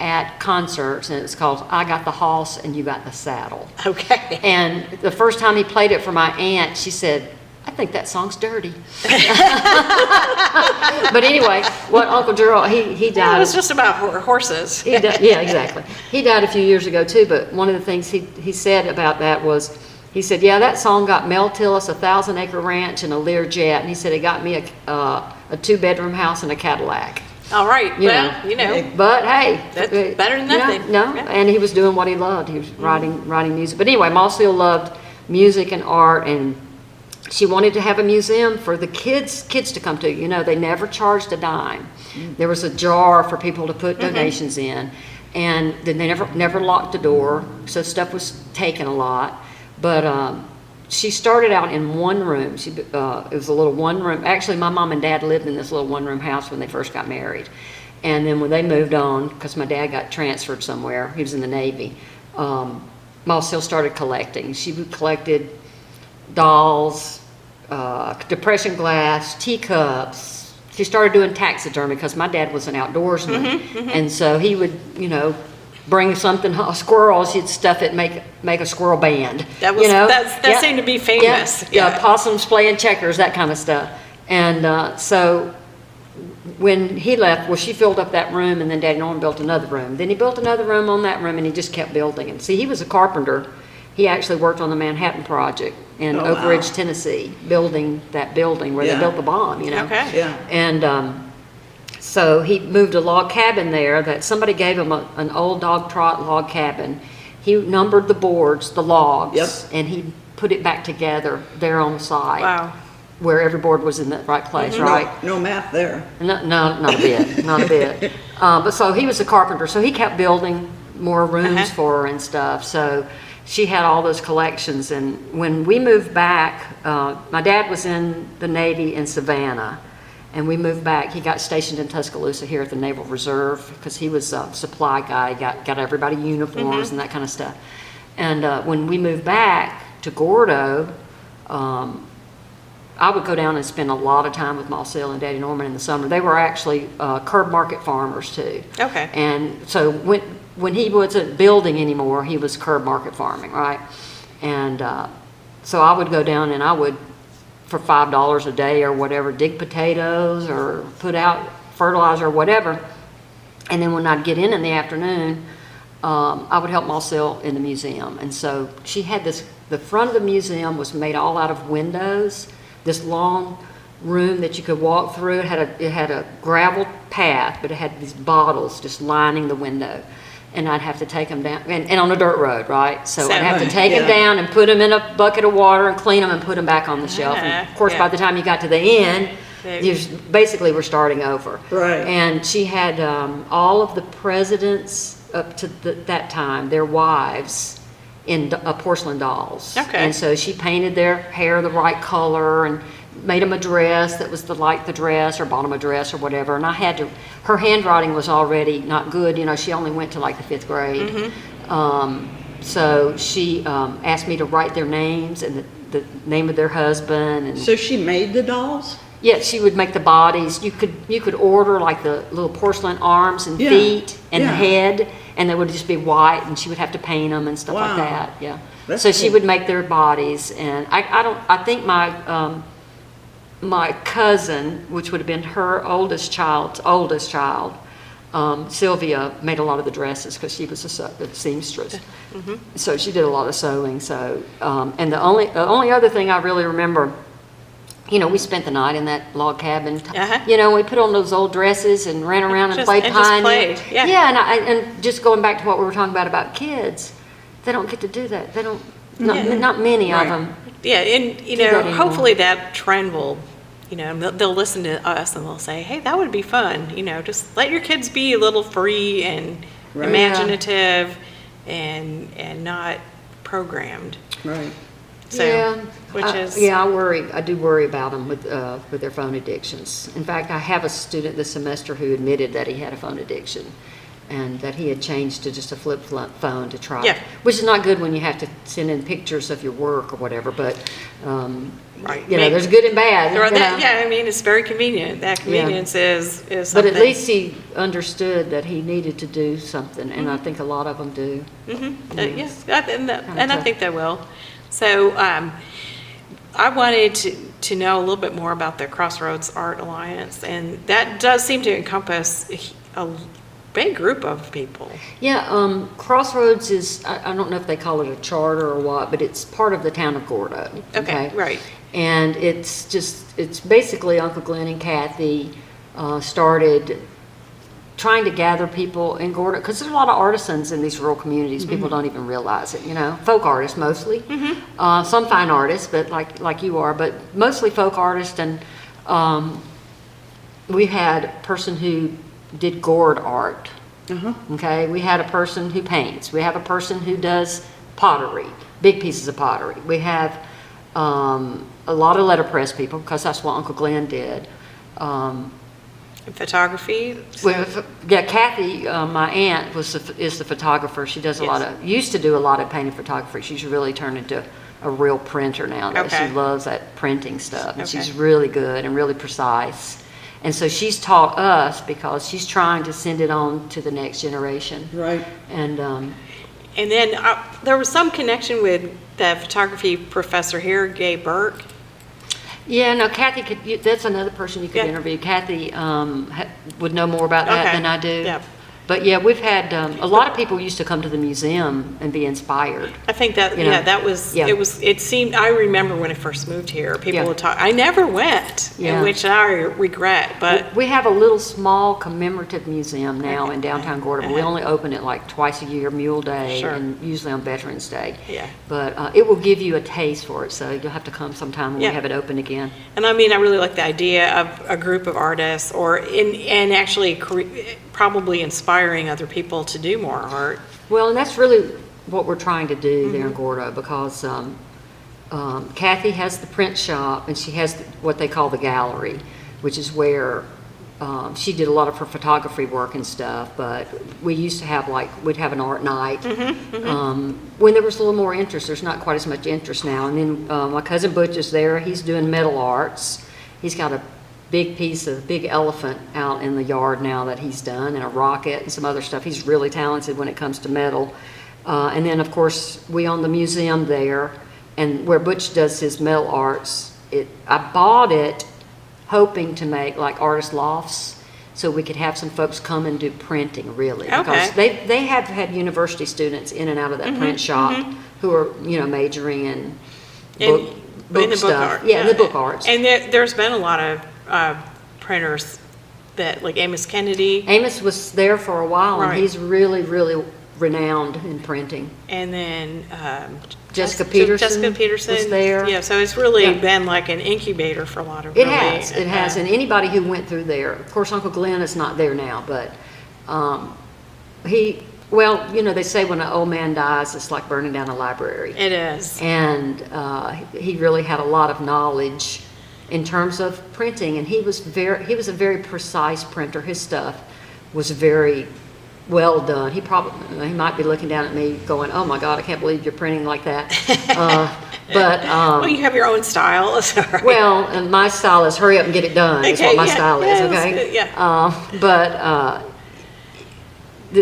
at concerts, and it's called I Got the Hoss and You Got the Saddle. Okay. And the first time he played it for my aunt, she said, I think that song's dirty. But anyway, what Uncle Gerald, he It died. was just about horses. He died, yeah, exactly. He died a few years ago too, but one of the things he said about that was, he said, yeah, that song got Mel Tillis a 1,000-acre ranch and a Learjet, and he said it got me a 2-bedroom house and a Cadillac. All right. You Well, know. But hey, That's better than nothing. No, Yeah. and he was doing what he loved. He was writing music. But anyway, Marcel loved music and art, and she wanted to have a museum for the kids to come to. They never charged a dime. There was a jar for people to put donations in, and then they never locked the door, so stuff was taken a lot. But she started out in one room. It was a little one room. Actually, my mom and dad lived in this little one room house when they first got married. And then when they moved on, because my dad got transferred somewhere, he was in the Navy, Marcel started collecting. She collected dolls, depression glass, teacups. She started doing taxidermy because my dad was an outdoorsman. And so he would, bring something, squirrels, you'd stuff it, make a squirrel band. That was that seemed to be famous. Yeah, possums playing checkers, that kind of stuff. And so when he left, she filled up that room, and then Daddy Norman built another room. Then he built another room on that room, and he just kept building. And see, he was a carpenter. He actually worked on the Manhattan Project in Oak Ridge, Tennessee, building that building where they built the bomb, Okay. Yeah. And so he moved a log cabin there that somebody gave him an old dog trot log cabin. He numbered the boards, the logs, and he put it back together there on the site. Wow. Where every board was in the right place, right? No math there. No, not a bit, not a bit. But so he was a carpenter, so he kept building more rooms for her and stuff. So she had all those collections. And when we moved back, my dad was in the Navy in Savannah. And we moved back. He got stationed in Tuscaloosa here at the Naval Reserve because he was a supply guy. He got everybody uniforms and that kind of stuff. And when we moved back to Gordo, I would go down and spend a lot of time with Marcel and Daddy Norman in the summer. They were actually curb market farmers too. Okay. And so when he wasn't building anymore, he was curb market farming, right? And so I would go down and I would, for $5 a day or whatever, dig potatoes or put out fertilizer or whatever. And then when I'd get in the afternoon, I would help Marcel in the museum. And so she had the front of the museum was made all out of windows, this long room that you could walk through. It had a gravel path, but it had these bottles just lining the window. And I'd have to take them down, and on a dirt road, right? So I'd have to take them down and put them in a bucket of water and clean them and put them back on the shelf. And of course, by the time you got to the end, you basically were starting over. Right. And she had all of the presidents up to that time, their wives, in porcelain dolls. Okay. And so she painted their hair the right color and made them a dress that was like the dress, or bought them a dress or whatever. And I had to, her handwriting was already not good. You know, she only went to like the 5th grade. So she asked me to write their names and the name of their husband. And So she made the dolls? yeah, she would make the bodies. You could order like the little porcelain arms and Yeah, feet and the yeah. head, and they would just be white, and she would have to paint them and stuff like Wow. that. Yeah. That's So she cool. would make their bodies, and I think my cousin, which would have been her oldest child, Sylvia, made a lot of the dresses because she was a seamstress. So she did a lot of sewing. So and the only other thing I really remember, you know, we spent the night in that log cabin. You know, we put on those old dresses and ran around and played pioneer. Yeah. Yeah, and just going back to what we were talking about kids, they don't get to do that. They don't. Not many Right. of them. Yeah, and, you Do know, that anymore. hopefully that trend will, you know, they'll listen to us and they'll say, hey, that would be fun. You know, just let your kids be a little free and Right. imaginative and not programmed. Right. So, Yeah, which is. I do worry about them with their phone addictions. In fact, I have a student this semester who admitted that he had a phone addiction, and that he had changed to just a flip phone to try. Yeah. Which is not good when you have to send in pictures of your work or whatever. But Right. you know, there's good and bad. Or you know. yeah, I mean, it's very convenient. That convenience is But something. at least he understood that he needed to do something, and I think a lot of them do. Yes, and I think they will. So I wanted to know a little bit more about the Crossroads Art Alliance, and that does seem to encompass a big group of people. Yeah, Crossroads is, I don't know if they call it a charter or what, but it's part of the town of Gordo. Okay, right. And it's basically Uncle Glenn and Kathy started trying to gather people in Gordo, because there's a lot of artisans in these rural communities. People don't even realize it, you know, folk artists mostly. Some fine artists, but like you are, but mostly folk artists. And we had a person who did gourd art. Okay, we had a person who paints. We have a person who does pottery, big pieces of pottery. We have a lot of letterpress people, because that's what Uncle Glenn did. Photography. Yeah, Kathy, my aunt, is the photographer. She does used to do a lot of painting photography. She's really turned into a real printer now. Okay. She loves that printing stuff, and Okay. she's really good and really precise. And so she's taught us, because she's trying to send it on to the next generation. Right. And And then there was some connection with the photography professor here, Gay Burke. yeah, no, Kathy that's another person you could Yeah. interview. Kathy would know more about that Okay. than I do. Yeah. But yeah, we've had a lot of people used to come to the museum and be inspired. I think that, You know, that was, yeah. it seemed, I remember when I first moved here, people Yeah. would talk, I never went, Yeah. which I regret, but, We have a little small commemorative museum now in downtown Gordo. We only open it like twice a year, Mule Day, Sure. and usually on Veterans Day. Yeah. But it will give you a taste for it, so you'll have to come sometime when Yeah. we have it open again. and I mean, I really like the idea of a group of artists, and actually probably inspiring other people to do more art. Well, and that's really what we're trying to do there in Gordo, because Kathy has the print shop, and she has what they call the gallery, which is where she did a lot of her photography work and stuff. But we used to have, we'd have an art night when there was a little more interest. There's not quite as much interest now. And then my cousin Butch is there. He's doing metal arts. He's got a big elephant out in the yard now that he's done, and a rocket and some other stuff. He's really talented when it comes to metal. And then, of course, we own the museum there, and where Butch does his metal arts. I bought it hoping to make like artist lofts, so we could have some folks come and do printing, really. Okay. Because they have had university students in and out of that print shop who are, you know, majoring in book In the stuff. book art. Yeah, the book arts. And there's been a lot of printers that, like Amos Kennedy, Amos was there for a while, and Right. he's really, really renowned in printing. and then Jessica Peterson was there. Yeah, so it's really Yeah. been like an incubator for a lot of It really, has, and anybody who went through there, of course, Uncle Glenn is not there now, but Well, they say when an old man dies, it's like burning down a library. It is. And he really had a lot of knowledge in terms of printing, and he was a very precise printer. His stuff was very well done. He might be looking down at me going, "Oh my God, I can't believe you're printing like that." Well, you have your own style. Sorry. Well, and my style is hurry up and get it done. Is what my style is. that's Okay. good, yeah.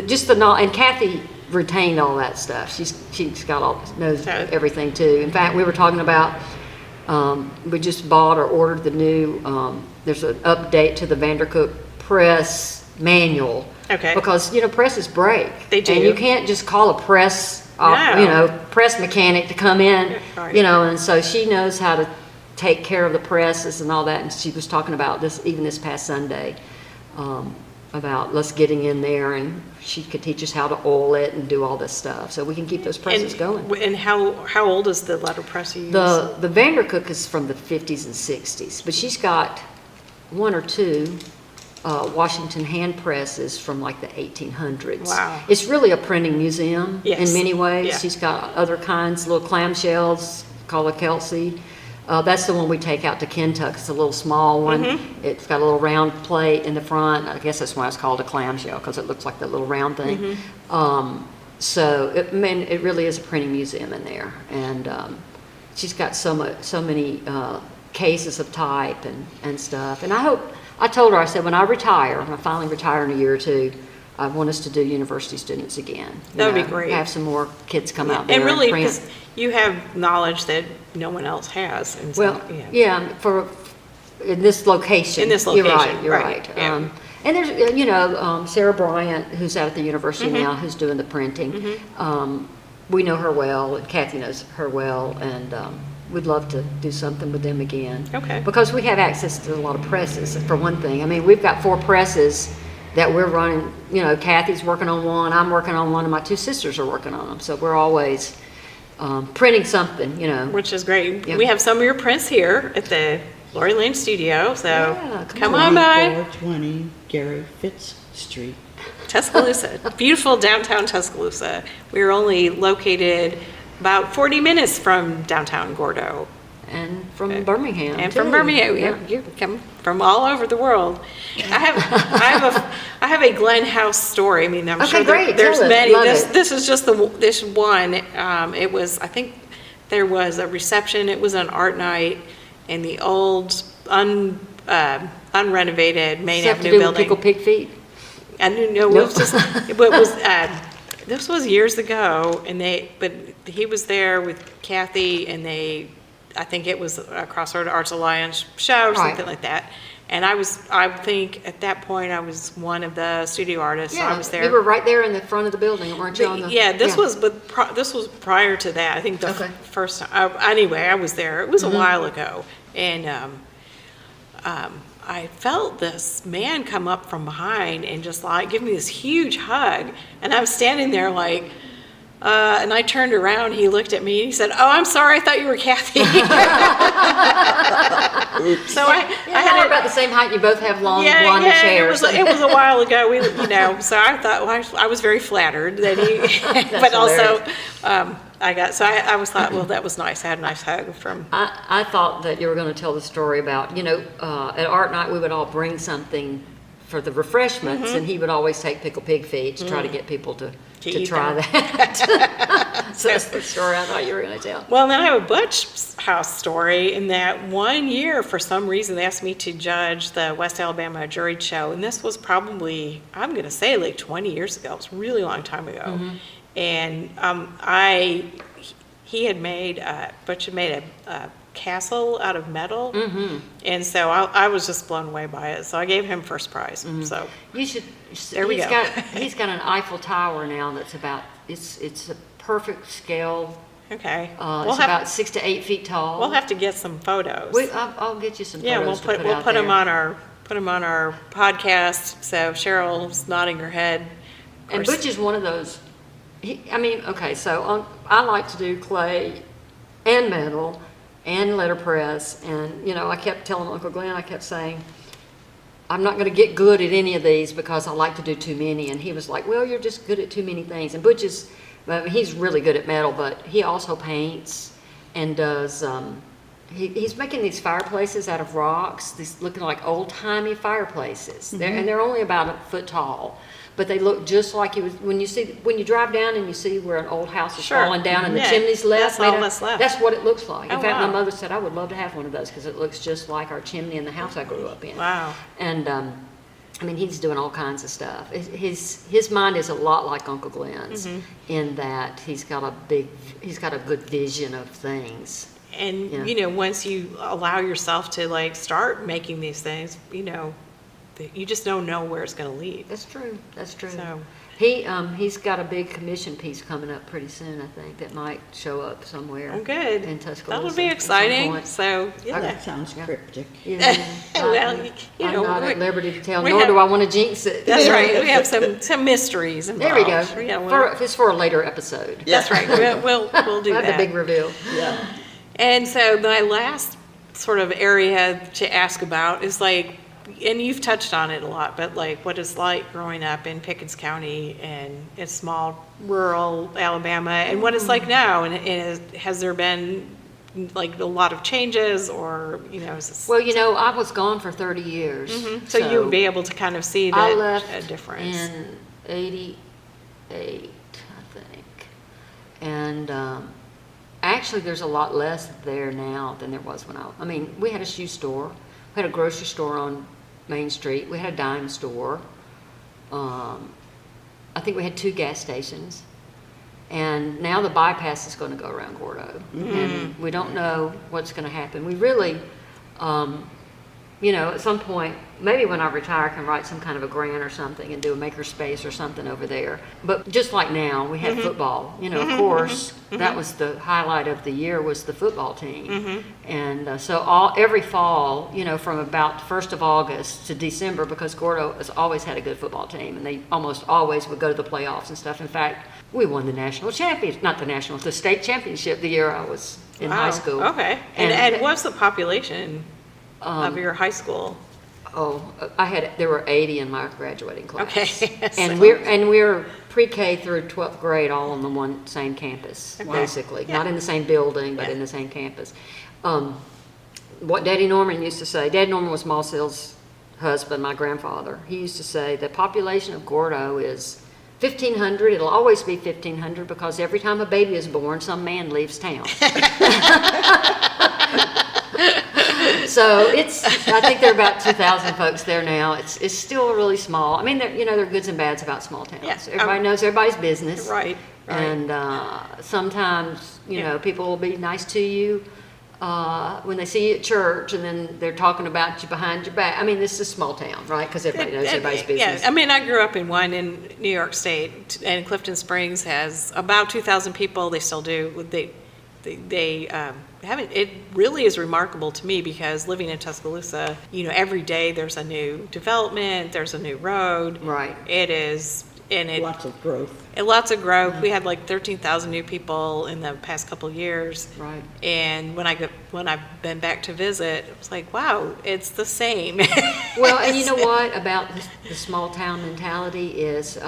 Just the knowledge, and Kathy retained all that stuff. She's got knows everything too. In fact, we were talking about we just bought or ordered the new. There's an update to the Vandercook press manual. Okay. Because presses break. They do. And you can't just call a press. Press mechanic to come in. Right. And so she knows how to take care of the presses and all that. And she was talking about this past Sunday. About us getting in there, and she could teach us how to oil it and do all this stuff, so we can keep those presses going. And how old is the letterpress you use? The Vandercook is from the 50s and 60s, but she's got one or two Washington hand presses from like the 1800s. Wow. It's really a printing museum Yes. in many ways. Yeah. She's got other kinds, little clamshells called a Kelsey. That's the one we take out to Kentucky. It's a little small one. Mm-hmm. It's got a little round plate in the front. I guess that's why it's called a clamshell, because it looks like that little round thing. Mm-hmm. So it really is a printing museum in there, and she's got so many cases of type and stuff. And I told her, I said, when I finally retire in a year or two, I want us to do university students again. That would be great. Have some more kids come out there And really, print. because you have knowledge that no one else has. And so, Well, in this location. In this You're location, right. right, yeah. And there's, Sarah Bryant, who's out at the university now, who's doing the printing. We know her well, and Kathy knows her well, and we'd love to do something with them again. Okay. Because we have access to a lot of presses, for one thing. I mean, we've got 4 presses that we're running. Kathy's working on one, I'm working on one, and my 2 sisters are working on them. So we're always printing something, Which is great. Yep. We have some of your prints here at the Lorrie Lane Studio, so Yeah, come on by. 2420 Gary Fitz Street. Tuscaloosa, beautiful downtown Tuscaloosa. We're only located about 40 minutes from downtown Gordo. And from Birmingham. And too. from Birmingham, Yeah. you come from all over the world. I have a Glen House story. I mean, I'm Okay, sure great. there's Tell it. many. Love This it. this is just this one. It was, I think there was a reception. It was an art night in the old unrenovated Main Does it have to Avenue do with building. pickle pig feet? I didn't know it was just, it was, this was years ago, but he was there with Kathy, and I think it was a Crossroad Arts Alliance show or Right. something like that. And I think at that point, I was one of the studio artists, so I was there. You were right there in the front of the building, weren't you? On the, This was prior to that. I think the Okay. first time. Anyway, I was there. It was a while ago, and I felt this man come up from behind and just like give me this huge hug, and I was standing there like. And I turned around, he looked at me, and he said, "Oh, I'm sorry, I thought you were Kathy." So I had we're about the same height. You both have long blondish hair. It was a while ago. So I thought, well, I was very flattered that he, but also, I was thought, well, that was nice. I had a nice hug from. I thought that you were going to tell the story about, at art night we would all bring something for the refreshments, and he would always take pickled pig feet to try to get people to eat try them. that. So that's the story I thought you were going to tell. Well, then I have a Butch House story. In that one year, for some reason, they asked me to judge the West Alabama Juried Show, and this was probably, I'm going to say, like 20 years ago. It was a really long time ago. And Butch had made a castle out of metal, and so I was just blown away by it. So I gave him first prize. So You should. There we go. He's got an Eiffel Tower now that's about. It's a perfect scale. okay, It's about 6 to 8 feet tall. we'll have to get some photos. I'll get you some Yeah, photos. we'll put them on our podcast. So Cheryl's nodding her head. And Butch is one of those. I like to do clay and metal and letterpress, and I kept telling Uncle Glenn, I kept saying, I'm not going to get good at any of these because I like to do too many. And he was like, well, you're just good at too many things. And Butch is, well, he's really good at metal, but he also paints and does, he's making these fireplaces out of rocks, these looking like old-timey fireplaces. And they're only about a foot tall, but they look just like you when you drive down and you see where an old house is Sure. falling down and the Yeah, chimney's left. that's all that's left. That's what it looks like. In Oh, fact, wow. my mother said I would love to have one of those because it looks just like our chimney in the house I grew up in. Wow. And I mean, he's doing all kinds of stuff. His mind is a lot like Uncle Glenn's in that he's got a good vision of things. And, Yeah. you know, once you allow yourself to like start making these things, you know, you just don't know where it's going to lead. That's true. That's true. So- He's got a big commission piece coming up pretty soon, I think, that might show up somewhere. Oh, good. In Tuscaloosa. That would be at some exciting. point. So, yeah. That sounds cryptic. Yeah. Well, you I'm know, not at liberty to tell, we nor have- do I want to jinx it. That's right. We have some mysteries There we go. involved. Yeah, well, It's for a later episode. that's right. We'll do We'll have that. the big reveal. Yeah. And so my last sort of area to ask about is like, and you've touched on it a lot, but like what it's like growing up in Pickens County and in small rural Alabama and what it's like now. And has there been like a lot of changes or, you know, is this, Well, you know, I was gone for 30 years. so you would be able to kind of see I that left a difference. in 88, I think. And actually, there's a lot less there now than there was when I mean, we had a shoe store. We had a grocery store on Main Street. We had a dime store. I think we had 2 gas stations. And now the bypass is going to go around Gordo. And we don't know what's going to happen. We really, you know, at some point, maybe when I retire, I can write some kind of a grant or something and do a maker space or something over there. But just like now, we had football. You know, of course, that was the highlight of the year was the football team. And so every fall, you know, from about 1st of August to December, because Gordo has always had a good football team, and they almost always would go to the playoffs and stuff. In fact, we won the the state championship the year I was in high Wow. school. Okay. And what's the population of your high school? There were 80 in my graduating class. Okay. And we're pre-K through 12th grade all on the same campus, Okay. basically. Yeah. Not in the same building, but Yeah. in the same campus. What Daddy Norman used to say, Daddy Norman was Ma Seal's husband, my grandfather. He used to say the population of Gordo is 1,500. It'll always be 1,500 because every time a baby is born, some man leaves town. So I think there are about 2,000 folks there now. It's still really small. I mean, there are goods and bads about small towns. Yeah. Everybody knows everybody's business. Right. And sometimes, you know, people will be nice to you when they see you at church, and then they're talking about you behind your back. I mean, this is a small town, right? Because everybody knows everybody's business. Yeah, I mean, I grew up in one in New York State, and Clifton Springs has about 2,000 people. They still do. They haven't. It really is remarkable to me because living in Tuscaloosa, you know, every day there's a new development, there's a new road. Right. It is, and Lots of growth. lots of growth. We had like 13,000 new people in the past couple of years. Right. And when I've been back to visit, it was like, wow, it's the same. Well, and you know what about the small town mentality is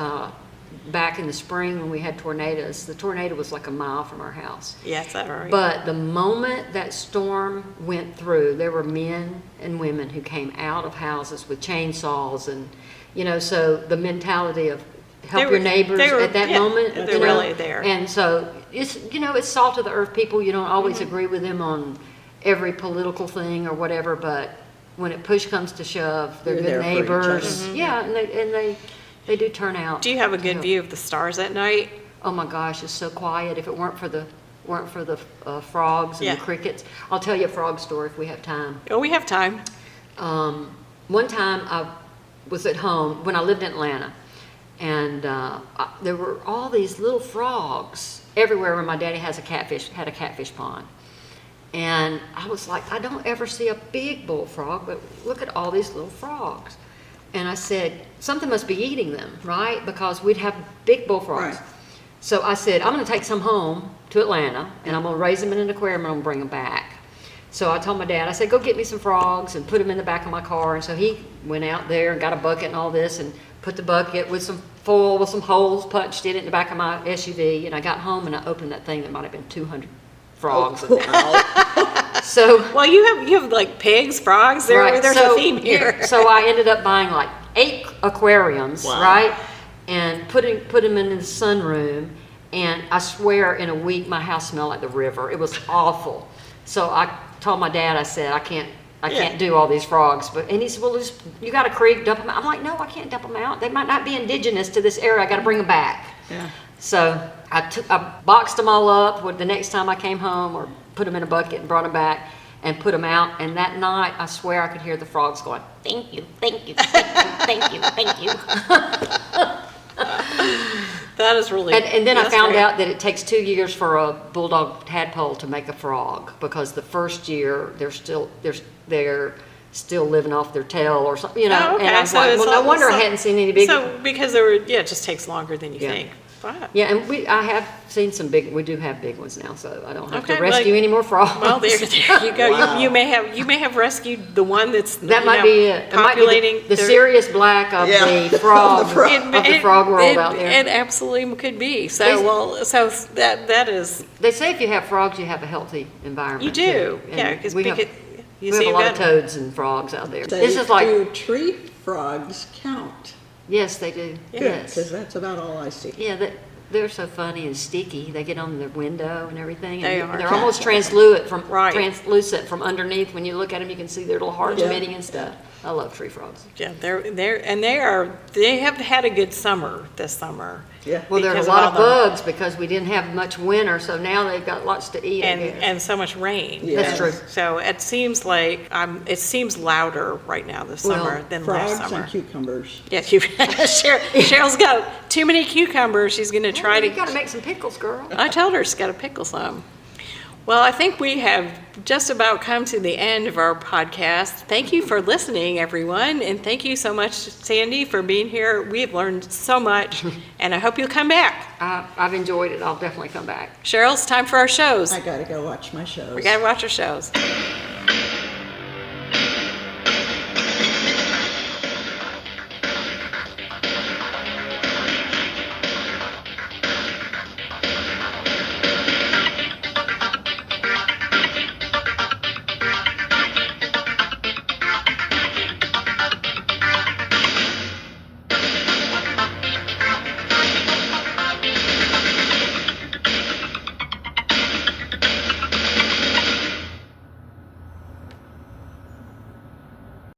back in the spring when we had tornadoes, the tornado was like a mile from our house. Yes, that's right. But the moment that storm went through, there were men and women who came out of houses with chainsaws and, you know, so the mentality of help your neighbors at that moment. They're you know? really there. And so it's, you know, it's salt of the earth people. You don't always agree with them on every political thing or whatever, but when it push comes to shove, they're You're good there for each other. neighbors. Yeah, and they do turn out. Do you have a to good help. view of the stars at night? Oh my gosh, it's so quiet. If it weren't for the frogs and Yeah. the crickets, I'll tell you a frog story if we have time. Oh, we have time. One time I was at home when I lived in Atlanta, and there were all these little frogs everywhere where my daddy had a catfish pond. And I was like, I don't ever see a big bullfrog, but look at all these little frogs. And I said, something must be eating them, right? Because we'd have big bullfrogs. Right. So I said, I'm going to take some home to Atlanta, and I'm going to raise them in an aquarium, and I'm going to bring them back. So I told my dad, I said, go get me some frogs and put them in the back of my car. And so he went out there and got a bucket and all this and put the bucket with some foil with some holes punched in it in the back of my SUV. And I got home and I opened that thing. There might have been 200 frogs. So Well, you have like pigs, frogs. There's a theme here. So I ended up buying like 8 aquariums, Wow. right? And put them in the sunroom. And I swear in a week my house smelled like the river. It was awful. So I told my dad, I said, I can't do all these frogs. And he said, well, you got a creek, dump them out. I'm like, no, I can't dump them out. They might not be indigenous to this area. I got to bring them back. Yeah. So I boxed them all up with the next time I came home, or put them in a bucket and brought them back and put them out. And that night, I swear I could hear the frogs going, thank you, thank you, thank you, thank you, thank you. That is really. And then I that's found great. out that it takes 2 years for a bulldog tadpole to make a frog, because the first year they're still living off their tail or something, you know. Oh, okay. And I was So like, it's well, no all- wonder I so- hadn't seen any big. So because it just takes longer than you Yeah. think. Wow. Yeah, and I have seen some big. We do have big ones now, so I don't have Okay, to rescue well, any more frogs. Well, there you go. Wow. You may have rescued the one that's That might be it. It might be populating the Sirius Black of Yeah. the frog Of the frog. of the frog world out there. It absolutely could be. So They- so that is They say if you have frogs, you have a healthy environment. you do. too. And Yeah, because we have you a see lot of better. toads and frogs out there. So This is like, do tree frogs count? yes, they do. Good, Yes. because that's about all I see. Yeah, they're so funny and sticky. They get on the window and everything. They And are. they're almost translucent Right. translucent from underneath. When you look at them, you can see their little hearts Yeah. beating and stuff. I love tree frogs. Yeah, they have had a good summer this summer. Yeah. Well, there's Because a of lot all of the- bugs because we didn't have much winter, so now they've got lots to eat. I guess. And so much rain. Yeah. That's true. So it seems like it seems louder right now this Well, summer than last Frogs summer. and cucumbers. Yeah, Cheryl's got too many cucumbers. She's going to try You to. got to make some pickles, girl. I told her she's got to pickle some. Well, I think we have just about come to the end of our podcast. Thank you for listening, everyone, and thank you so much, Sandee, for being here. We've learned so much, and I hope you'll come back. I've enjoyed it. I'll definitely come back. Cheryl, it's time for our shows. I gotta go watch my shows. We got to watch our shows.